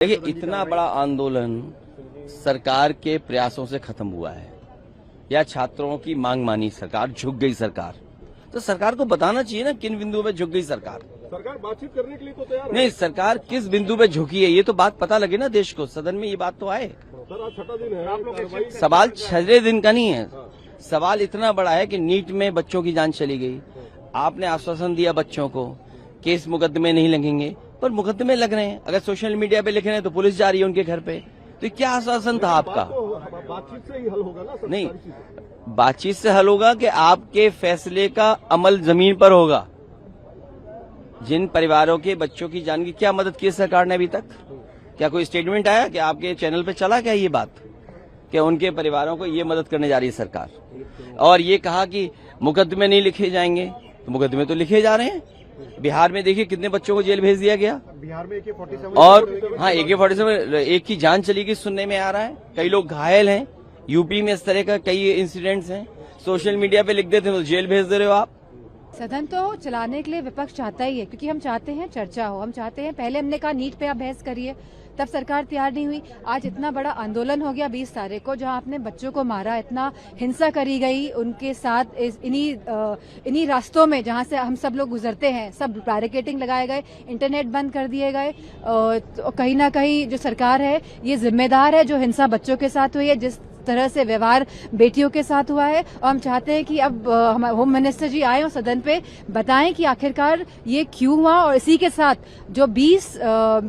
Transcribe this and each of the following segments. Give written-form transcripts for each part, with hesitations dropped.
देखिए, इतना बड़ा आंदोलन सरकार के प्रयासों से खत्म हुआ है या छात्रों की मांग मानी सरकार, झुक गई सरकार। तो सरकार को बताना चाहिए ना किन बिंदुओं पे झुक गई सरकार। सरकार बातचीत करने के लिए तो तैयार है। नहीं, सरकार किस बिंदु पे झुकी है ये तो बात पता लगे ना देश को, सदन में ये बात तो आए। सर आज छठा दिन है, आप लोग सवाल 6 दिन का नहीं है, सवाल इतना बड़ा है कि नीट में बच्चों की जान चली गई। आपने आश्वासन दिया बच्चों को केस मुकदमे नहीं लगेंगे, पर मुकदमे लग रहे हैं। अगर सोशल मीडिया पे लिख रहे हैं तो पुलिस जा रही है उनके घर पे। तो क्या आश्वासन था आपका? बातचीत से ही हल होगा ना सर? नहीं, बातचीत से हल होगा कि आपके फैसले का अमल जमीन पर होगा। जिन परिवारों के बच्चों की जान की क्या मदद की है सरकार ने अभी तक? क्या कोई स्टेटमेंट आया कि आपके चैनल पे चला क्या ये बात कि उनके परिवारों को ये मदद करने जा रही है सरकार? और ये कहा कि मुकदमे नहीं लिखे जाएंगे, तो मुकदमे तो लिखे जा रहे हैं। बिहार में देखिए कितने बच्चों को जेल भेज दिया गया। बिहार में AK-47 और हाँ, AK-47 एक की जान चली गई सुनने में आ रहा है, कई लोग घायल हैं। यूपी में इस तरह का कई इंसिडेंट्स हैं। सोशल मीडिया पे लिख देते तो जेल भेज दे रहे हो आप। सदन तो चलाने के लिए विपक्ष चाहता ही है, क्योंकि हम चाहते हैं चर्चा हो। हम चाहते हैं, पहले हमने कहा नीट पे आप बहस करिए, तब सरकार तैयार नहीं हुई। आज इतना बड़ा आंदोलन हो गया 20 तारीख को, जहां आपने बच्चों को मारा, इतना हिंसा करी गई उनके साथ। इन्हीं रास्तों में जहां से हम सब लोग गुजरते हैं, सब बैरिकेडिंग लगाए गए, इंटरनेट बंद कर दिए गए। तो कहीं ना कहीं जो सरकार है ये जिम्मेदार है, जो हिंसा बच्चों के साथ हुई है, जिस तरह से व्यवहार बेटियों के साथ हुआ है। और हम चाहते हैं कि अब हमारे होम मिनिस्टर जी आए और सदन पे बताएं कि आखिरकार ये क्यों हुआ। और इसी के साथ जो 20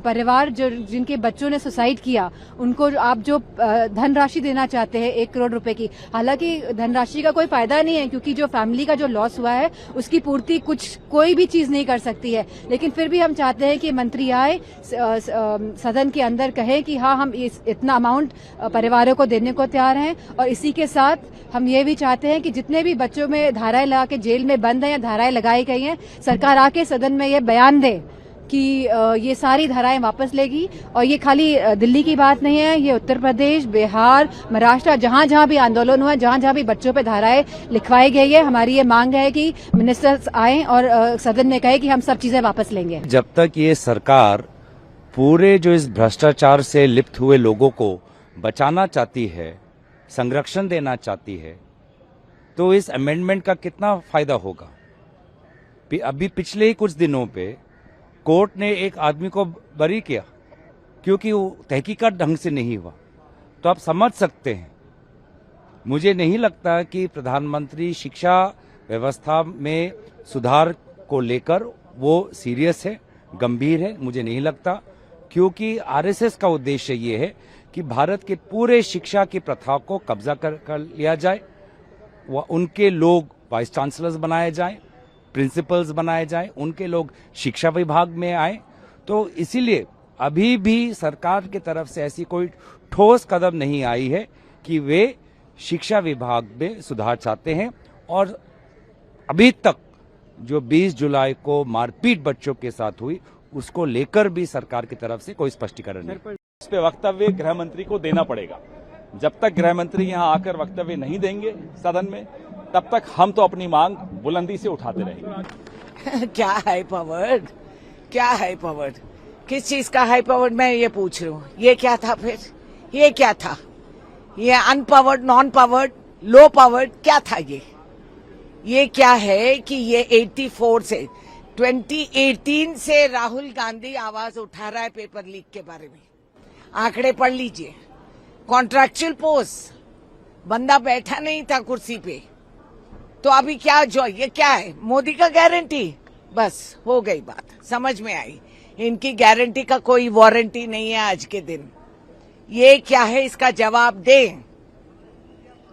परिवार जिनके बच्चों ने सुसाइड किया, उनको आप जो धनराशि देना चाहते हैं 1 करोड़ रुपए की, हालांकि धनराशि का कोई फायदा नहीं है, क्योंकि जो फैमिली का जो लॉस हुआ है उसकी पूर्ति कोई भी चीज नहीं कर सकती है। लेकिन फिर भी हम चाहते हैं कि मंत्री आए सदन के अंदर कहे कि हाँ, हम इतना अमाउंट परिवारों को देने को तैयार हैं। और इसी के साथ हम ये भी चाहते हैं कि जितने भी बच्चों में धाराएं लगा के जेल में बंद हैं या धाराएं लगाई गई हैं, सरकार आके सदन में ये बयान दे कि ये सारी धाराएं वापस लेगी। और ये खाली दिल्ली की बात नहीं है, ये उत्तर प्रदेश, बिहार, महाराष्ट्र, जहां जहां भी आंदोलन हुआ, जहां जहां भी बच्चों पे धाराएं लिखवाई गई है, हमारी ये मांग है कि मिनिस्टर्स आए और सदन में कहे कि हम सब चीजें वापस लेंगे। जब तक ये सरकार पूरे जो इस भ्रष्टाचार से लिप्त हुए लोगों को बचाना चाहती है, संरक्षण देना चाहती है, तो इस अमेंडमेंट का कितना फायदा होगा? अभी पिछले ही कुछ दिनों पे कोर्ट ने एक आदमी को बरी किया क्योंकि वो तहकीकात ढंग से नहीं हुआ। तो आप समझ सकते हैं, मुझे नहीं लगता कि प्रधानमंत्री शिक्षा व्यवस्था में सुधार को लेकर वो सीरियस है, गंभीर है। मुझे नहीं लगता, क्योंकि आरएसएस का उद्देश्य ये है कि भारत के पूरे शिक्षा की प्रथा को कब्जा कर लिया जाए, उनके लोग वाइस चांसलर्स बनाए जाएं, प्रिंसिपल्स बनाए जाएं, उनके लोग शिक्षा विभाग में आए। तो इसीलिए अभी भी सरकार की तरफ से ऐसी कोई ठोस कदम नहीं आई है कि वे शिक्षा विभाग में सुधार चाहते हैं। और अभी तक जो 20 जुलाई को मारपीट बच्चों के साथ हुई, उसको लेकर भी सरकार की तरफ से कोई स्पष्टीकरण नहीं। इस पे वक्तव्य गृह मंत्री को देना पड़ेगा। जब तक गृह मंत्री यहां आकर वक्तव्य नहीं देंगे सदन में, तब तक हम तो अपनी मांग बुलंदी से उठाते रहेंगे। क्या हाई पावर्ड, क्या हाई पावर्ड, किस चीज का हाई पावर्ड, मैं ये पूछ रही हूँ। ये क्या था फिर? ये क्या था? ये unpowered, non powered, low powered क्या था? ये क्या है कि ये 84 से 2018 से राहुल गांधी आवाज उठा रहा है पेपर लीक के बारे में। आंकड़े पढ़ लीजिए। कॉन्ट्रैक्चुअल पोस्ट, बंदा बैठा नहीं था कुर्सी पे, तो अभी क्या जो ये क्या है? मोदी का गारंटी, बस हो गई बात, समझ में आई। इनकी गारंटी का कोई वारंटी नहीं है आज के दिन। ये क्या है, इसका जवाब दें।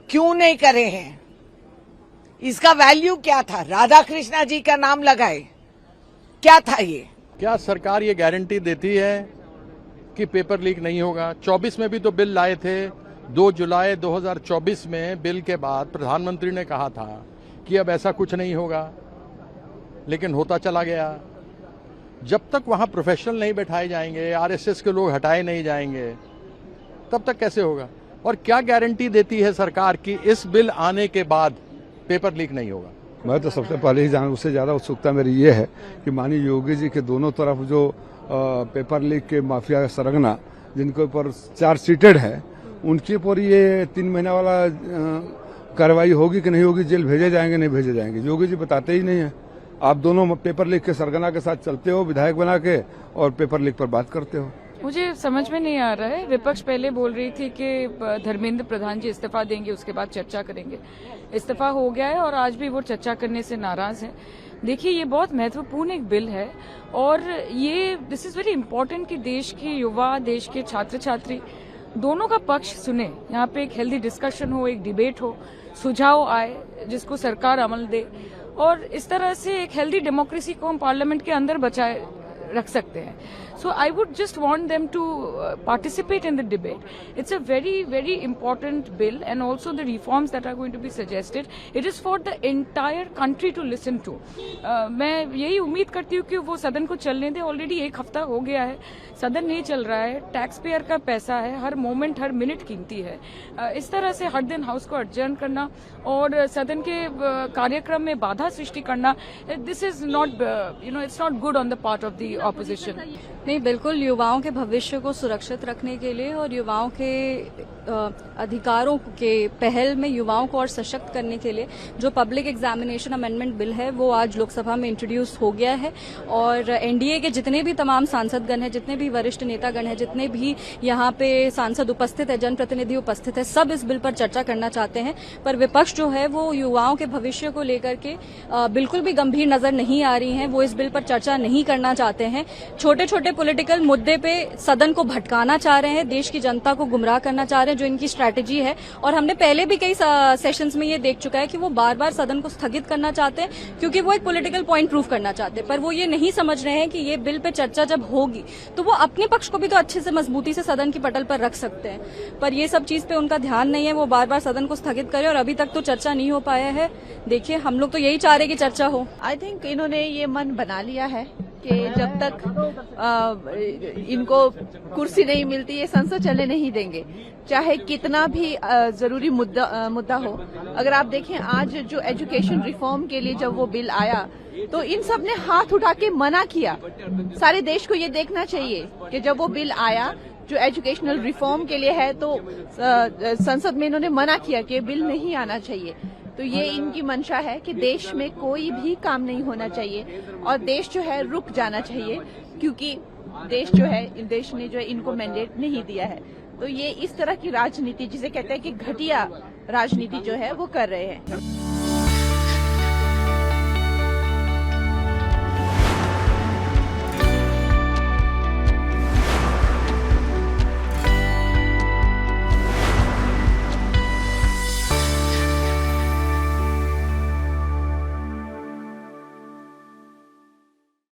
क्यों नहीं करे हैं? इसका वैल्यू क्या था? राधा कृष्णा जी का नाम लगाए, क्या था ये? क्या सरकार ये गारंटी देती है कि पेपर लीक नहीं होगा? 24 में भी तो बिल लाए थे। 2 जुलाई 2024 में बिल के बाद प्रधानमंत्री ने कहा था कि अब ऐसा कुछ नहीं होगा, लेकिन होता चला गया। जब तक वहां प्रोफेशनल नहीं बैठाए जाएंगे, आरएसएस के लोग हटाए नहीं जाएंगे, तब तक कैसे होगा? और क्या गारंटी देती है सरकार कि इस बिल आने के बाद पेपर लीक नहीं होगा? मैं तो सबसे पहले ही उससे ज़्यादा उत्सुकता मेरी ये है कि माननीय योगी जी के दोनों तरफ जो पेपर लीक के माफिया सरगना जिनके ऊपर चार्जशीटेड है, उनके ऊपर ये 3 महीना वाला कार्रवाई होगी कि नहीं होगी, जेल भेजे जाएंगे नहीं भेजे जाएंगे, योगी जी बताते ही नहीं है। आप दोनों पेपर लीक के सरगना के साथ चलते हो विधायक बना के और पेपर लीक पर बात करते हो। मुझे समझ में नहीं आ रहा है। विपक्ष पहले बोल रही थी कि धर्मेंद्र प्रधान जी इस्तीफा देंगे, उसके बाद चर्चा करेंगे। इस्तीफा हो गया है और आज भी वो चर्चा करने से नाराज हैं। देखिए, ये बहुत महत्वपूर्ण एक बिल है और ये दिस इज वेरी इंपॉर्टेंट कि देश के युवा, देश के छात्र छात्री दोनों का पक्ष सुने। यहाँ पे एक हेल्दी डिस्कशन हो, एक डिबेट हो, सुझाव आए जिसको सरकार अमल दे और इस तरह से एक हेल्दी डेमोक्रेसी को हम पार्लियामेंट के अंदर बचाए रख सकते हैं। So I would just want them to participate in the debate. It's a very, very important bill, and also the reforms that are going to be suggested. It is for the entire country to listen to. मैं यही उम्मीद करती हूँ कि वो सदन को चलने दें। ऑलरेडी 1 हफ्ता हो गया है, सदन नहीं चल रहा है। टैक्स पेयर का पैसा है, हर मोमेंट हर मिनट कीमती है। इस तरह से हर दिन हाउस को अडजर्न करना और सदन के कार्यक्रम में बाधा सृष्टि करना, this is not it's not good on the part of the opposition. नहीं, बिल्कुल युवाओं के भविष्य को सुरक्षित रखने के लिए और युवाओं के अधिकारों के पहल में युवाओं को और सशक्त करने के लिए जो पब्लिक एग्जामिनेशन अमेंडमेंट बिल है वो आज लोकसभा में इंट्रोड्यूस हो गया है और एनडीए के जितने भी तमाम सांसदगण हैं, जितने भी वरिष्ठ नेतागण हैं, जितने भी यहाँ पे सांसद उपस्थित है, जनप्रतिनिधि उपस्थित है, सब इस बिल पर चर्चा करना चाहते हैं। पर विपक्ष जो है वो युवाओं के भविष्य को लेकर के बिल्कुल भी गंभीर नजर नहीं आ रही है। वो इस बिल पर चर्चा नहीं करना चाहते हैं। छोटे छोटे पॉलिटिकल मुद्दे पे सदन को भटकाना चाह रहे हैं, देश की जनता को गुमराह करना चाह रहे हैं, जो इनकी स्ट्रैटेजी है। और हमने पहले भी कई सेशंस में ये देख चुका है कि वो बार बार सदन को स्थगित करना चाहते हैं क्योंकि वो एक पॉलिटिकल पॉइंट प्रूव करना चाहते हैं। पर वो ये नहीं समझ रहे हैं कि ये बिल पे चर्चा जब होगी तो वो अपने पक्ष को भी तो अच्छे से मजबूती से सदन की पटल पर रख सकते हैं। पर ये सब चीज पे उनका ध्यान नहीं है, वो बार बार सदन को स्थगित करे और अभी तक तो चर्चा नहीं हो पाया है। देखिए, हम लोग तो यही चाह रहे हैं कि चर्चा हो। आई थिंक इन्होंने ये मन बना लिया है कि जब तक इनको कुर्सी नहीं मिलती ये संसद चलने नहीं देंगे, चाहे कितना भी जरूरी मुद्दा हो। अगर आप देखें आज जो एजुकेशन रिफॉर्म के लिए जब वो बिल आया तो इन सब ने हाथ उठा के मना किया। सारे देश को ये देखना चाहिए कि जब वो बिल आया जो एजुकेशनल रिफॉर्म के लिए है तो संसद में इन्होंने मना किया कि बिल नहीं आना चाहिए। तो ये इनकी मंशा है कि देश में कोई भी काम नहीं होना चाहिए और देश जो है रुक जाना चाहिए क्योंकि देश ने जो है इनको मैंडेट नहीं दिया है। तो ये इस तरह की राजनीति जिसे कहते हैं कि घटिया राजनीति जो है वो कर रहे हैं।